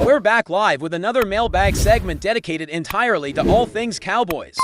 We're back live with another mailbag segment dedicated entirely to all things Cowboys.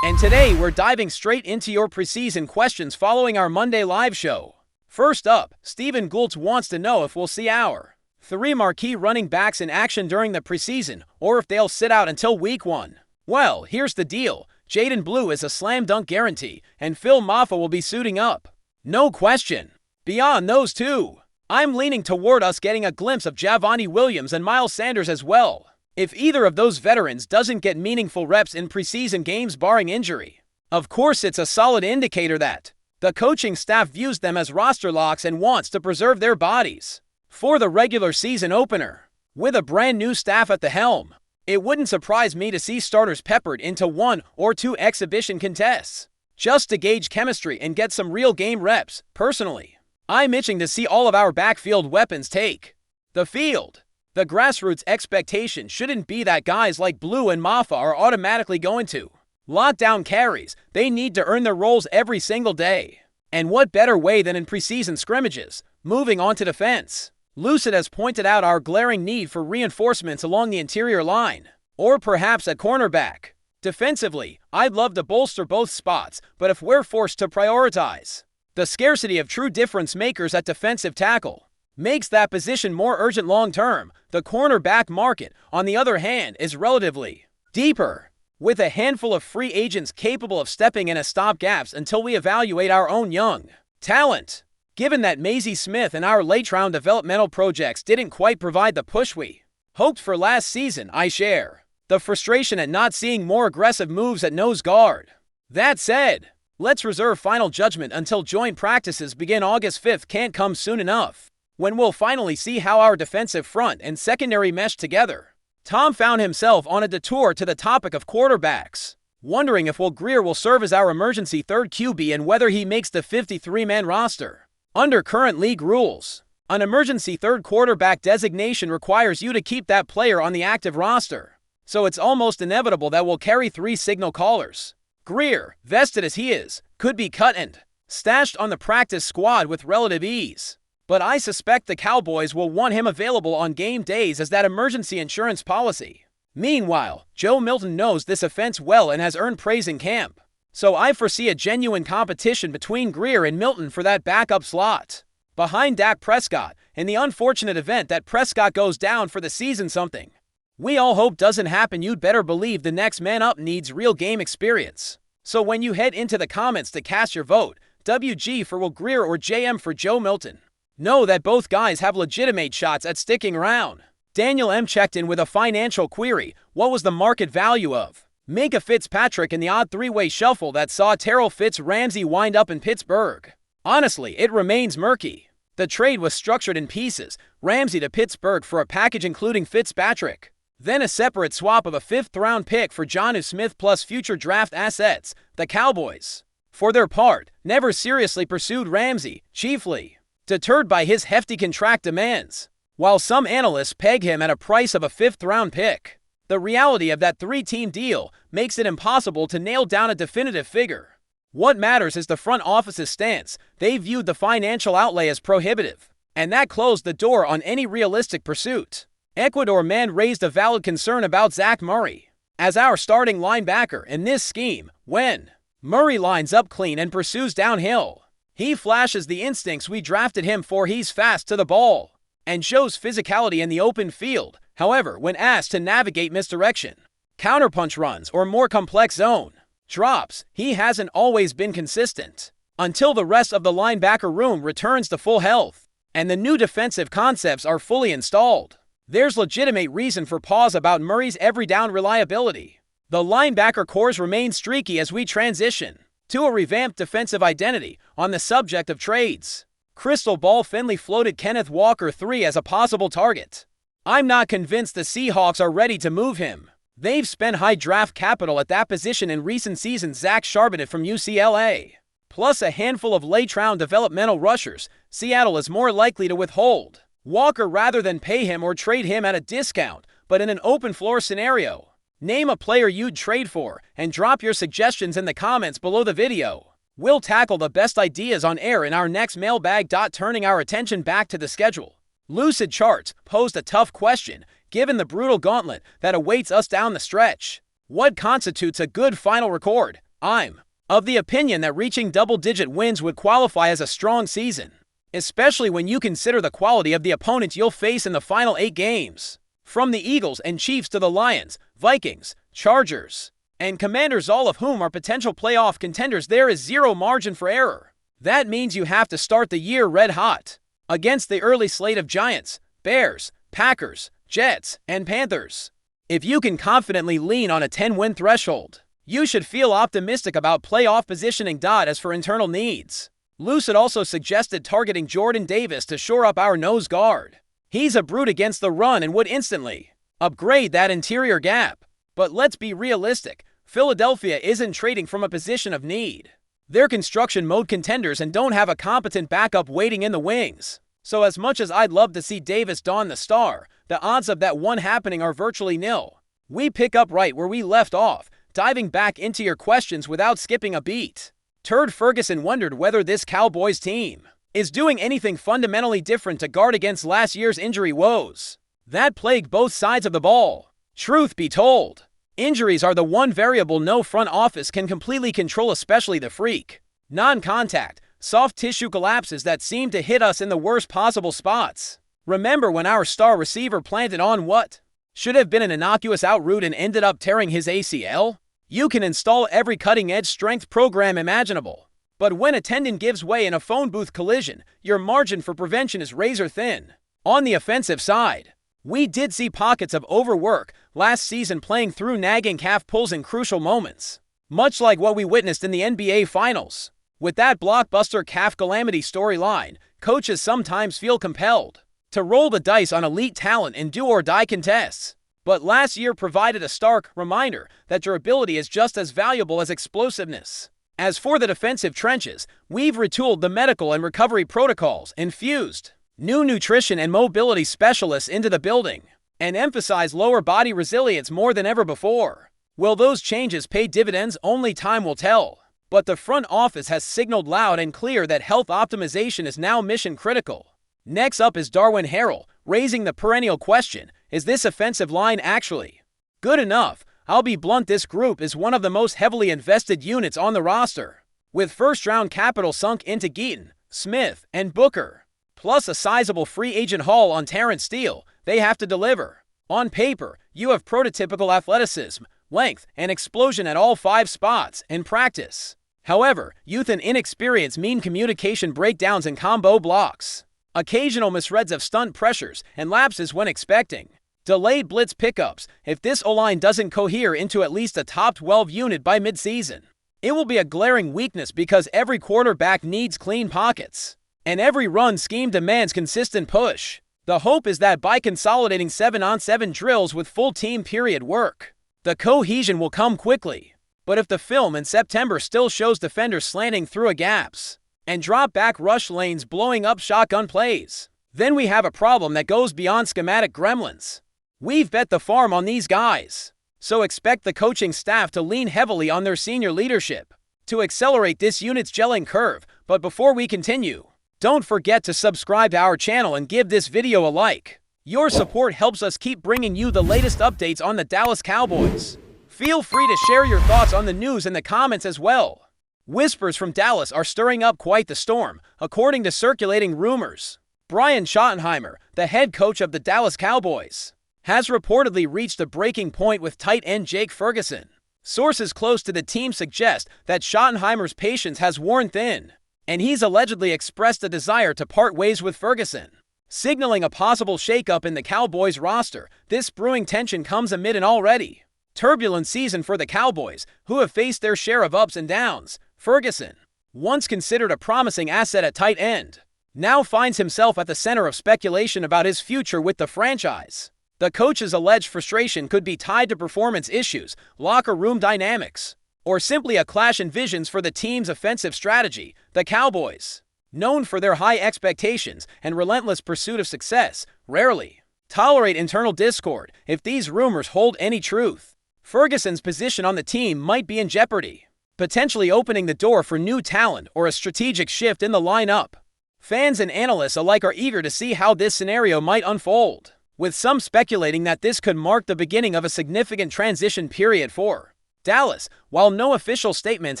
And today we're diving straight into your preseason questions following our Monday live show. First up, Stephen Goultz wants to know if we'll see our 3 marquee running backs in action during the preseason, or if they'll sit out until week 1. Well, here's the deal. Jaden Blue is a slam dunk guarantee, and Phil Maffa will be suiting up. No question. Beyond those two, I'm leaning toward us getting a glimpse of Javonte Williams and Miles Sanders as well, if either of those veterans doesn't get meaningful reps in preseason games barring injury. Of course, it's a solid indicator that the coaching staff views them as roster locks and wants to preserve their bodies for the regular season opener. With a brand new staff at the helm, it wouldn't surprise me to see starters peppered into 1 or 2 exhibition contests, just to gauge chemistry and get some real game reps. Personally, I'm itching to see all of our backfield weapons take the field. The grassroots expectation shouldn't be that guys like Blue and Maffa are automatically going to lock down carries. They need to earn their roles every single day. And what better way than in preseason scrimmages? Moving on to defense, Lucid has pointed out our glaring need for reinforcements along the interior line, or perhaps at cornerback. Defensively, I'd love to bolster both spots, but if we're forced to prioritize, the scarcity of true difference makers at defensive tackle makes that position more urgent long-term. The cornerback market, on the other hand, is relatively deeper, with a handful of free agents capable of stepping in as stopgaps until we evaluate our own young talent. Given that Maisie Smith and our late-round developmental projects didn't quite provide the push we hoped for last season, I share the frustration at not seeing more aggressive moves at nose guard. That said, let's reserve final judgment until joint practices begin. August 5th can't come soon enough, when we'll finally see how our defensive front and secondary mesh together. Tom found himself on a detour to the topic of quarterbacks, wondering if Will Grier will serve as our emergency third QB and whether he makes the 53-man roster. Under current league rules, an emergency third quarterback designation requires you to keep that player on the active roster, so it's almost inevitable that we'll carry 3 signal callers. Grier, vested as he is, could be cut and stashed on the practice squad with relative ease, but I suspect the Cowboys will want him available on game days as that emergency insurance policy. Meanwhile, Joe Milton knows this offense well and has earned praise in camp, so I foresee a genuine competition between Grier and Milton for that backup slot behind Dak Prescott. In the unfortunate event that Prescott goes down for the season, something we all hope doesn't happen, you'd better believe the next man up needs real game experience. So when you head into the comments to cast your vote, WG for Will Grier or JM for Joe Milton, know that both guys have legitimate shots at sticking around. Daniel M checked in with a financial query. What was the market value of Minka Fitzpatrick in the odd 3-way shuffle that saw Terrell Fitz-Ramsey wind up in Pittsburgh? Honestly, it remains murky. The trade was structured in pieces: Ramsey to Pittsburgh for a package including Fitzpatrick, then a separate swap of a 5th-round pick for Jonnu Smith plus future draft assets. The Cowboys, for their part, never seriously pursued Ramsey, chiefly deterred by his hefty contract demands, while some analysts peg him at a price of a 5th-round pick. The reality of that 3-team deal makes it impossible to nail down a definitive figure. What matters is the front office's stance. They viewed the financial outlay as prohibitive, and that closed the door on any realistic pursuit. Ecuador man raised a valid concern about Zach Murray as our starting linebacker in this scheme. When Murray lines up clean and pursues downhill, he flashes the instincts we drafted him for. He's fast to the ball and shows physicality in the open field. However, when asked to navigate misdirection, counterpunch runs, or more complex zone drops, he hasn't always been consistent until the rest of the linebacker room returns to full health and the new defensive concepts are fully installed. There's legitimate reason for pause about Murray's every down reliability. The linebacker cores remain streaky as we transition to a revamped defensive identity. On the subject of trades, Crystal Ball Finley floated Kenneth Walker 3 as a possible target. I'm not convinced the Seahawks are ready to move him. They've spent high draft capital at that position in recent seasons. Zach Charbonnet from UCLA, plus a handful of late-round developmental rushers. Seattle is more likely to withhold Walker rather than pay him or trade him at a discount. But in an open floor scenario, name a player you'd trade for and drop your suggestions in the comments below the video. We'll tackle the best ideas on air in our next mailbag. Turning our attention back to the schedule, Lucid Charts posed a tough question. given the brutal gauntlet that awaits us down the stretch. What constitutes a good final record? I'm of the opinion that reaching double-digit wins would qualify as a strong season, especially when you consider the quality of the opponents you'll face in the final 8 games. From the Eagles and Chiefs to the Lions, Vikings, Chargers, and Commanders, all of whom are potential playoff contenders, there is zero margin for error. That means you have to start the year red hot against the early slate of Giants, Bears, Packers, Jets, and Panthers. If you can confidently lean on a 10-win threshold, you should feel optimistic about playoff positioning. As for internal needs, Lucid also suggested targeting Jordan Davis to shore up our nose guard. He's a brute against the run and would instantly upgrade that interior gap. But let's be realistic, Philadelphia isn't trading from a position of need. They're construction mode contenders and don't have a competent backup waiting in the wings. So as much as I'd love to see Davis don the star, the odds of that one happening are virtually nil. We pick up right where we left off, diving back into your questions without skipping a beat. Turd Ferguson wondered whether this Cowboys team is doing anything fundamentally different to guard against last year's injury woes that plagued both sides of the ball. Truth be told, injuries are the one variable no front office can completely control, especially the freak non-contact, soft tissue collapses that seem to hit us in the worst possible spots. Remember when our star receiver planted on what should have been an innocuous out route and ended up tearing his ACL? You can install every cutting-edge strength program imaginable, but when a tendon gives way in a phone booth collision, your margin for prevention is razor thin. On the offensive side, we did see pockets of overwork last season, playing through nagging calf pulls in crucial moments, much like what we witnessed in the NBA Finals. With that blockbuster calf calamity storyline, coaches sometimes feel compelled to roll the dice on elite talent in do-or-die contests. But last year provided a stark reminder that durability is just as valuable as explosiveness. As for the defensive trenches, we've retooled the medical and recovery protocols, infused new nutrition and mobility specialists into the building, and emphasized lower body resilience more than ever before. Will those changes pay dividends? Only time will tell. But the front office has signaled loud and clear that health optimization is now mission critical. Next up is Darwin Harrell, raising the perennial question, is this offensive line actually good enough? I'll be blunt, this group is one of the most heavily invested units on the roster, with first-round capital sunk into Geaton, Smith, and Booker, plus a sizable free agent haul on Terrence Steele. They have to deliver. On paper, you have prototypical athleticism, length, and explosion at all 5 spots. In practice, however, youth and inexperience mean communication breakdowns and combo blocks, occasional misreads of stunt pressures, and lapses when expecting delayed blitz pickups. If this O-line doesn't cohere into at least a top 12 unit by midseason, it will be a glaring weakness, because every quarterback needs clean pockets, and every run scheme demands consistent push. The hope is that by consolidating 7-on-7 drills with full team period work, the cohesion will come quickly. But if the film in September still shows defenders slanting through a gaps and drop-back rush lanes blowing up shotgun plays, then we have a problem that goes beyond schematic gremlins. We've bet the farm on these guys, so expect the coaching staff to lean heavily on their senior leadership to accelerate this unit's gelling curve. But before we continue, don't forget to subscribe to our channel and give this video a like. Your support helps us keep bringing you the latest updates on the Dallas Cowboys. Feel free to share your thoughts on the news in the comments as well. Whispers from Dallas are stirring up quite the storm, according to circulating rumors. Brian Schottenheimer, the head coach of the Dallas Cowboys, has reportedly reached a breaking point with tight end Jake Ferguson. Sources close to the team suggest that Schottenheimer's patience has worn thin, and he's allegedly expressed a desire to part ways with Ferguson, signaling a possible shakeup in the Cowboys roster. This brewing tension comes amid an already turbulent season for the Cowboys, who have faced their share of ups and downs. Ferguson, once considered a promising asset at tight end, now finds himself at the center of speculation about his future with the franchise. The coach's alleged frustration could be tied to performance issues, locker room dynamics, or simply a clash in visions for the team's offensive strategy. The Cowboys, known for their high expectations and relentless pursuit of success, rarely tolerate internal discord. If these rumors hold any truth, Ferguson's position on the team might be in jeopardy, potentially opening the door for new talent or a strategic shift in the lineup. Fans and analysts alike are eager to see how this scenario might unfold. with some speculating that this could mark the beginning of a significant transition period for Dallas. While no official statements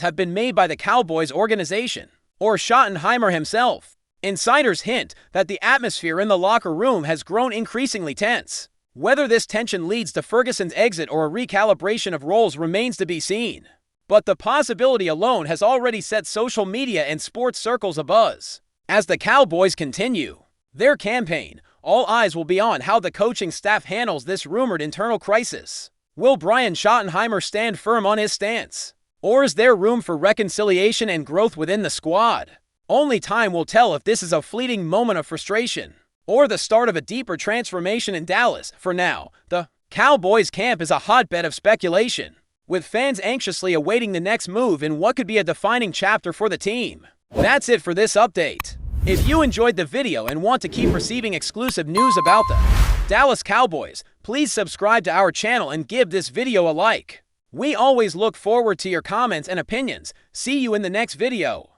have been made by the Cowboys organization or Schottenheimer himself, insiders hint that the atmosphere in the locker room has grown increasingly tense. Whether this tension leads to Ferguson's exit or a recalibration of roles remains to be seen. But the possibility alone has already set social media and sports circles abuzz. As the Cowboys continue their campaign, all eyes will be on how the coaching staff handles this rumored internal crisis. Will Brian Schottenheimer stand firm on his stance? Or is there room for reconciliation and growth within the squad? Only time will tell if this is a fleeting moment of frustration or the start of a deeper transformation in Dallas. For now, the Cowboys camp is a hotbed of speculation, with fans anxiously awaiting the next move in what could be a defining chapter for the team. That's it for this update. If you enjoyed the video and want to keep receiving exclusive news about the Dallas Cowboys, please subscribe to our channel and give this video a like. We always look forward to your comments and opinions. See you in the next video.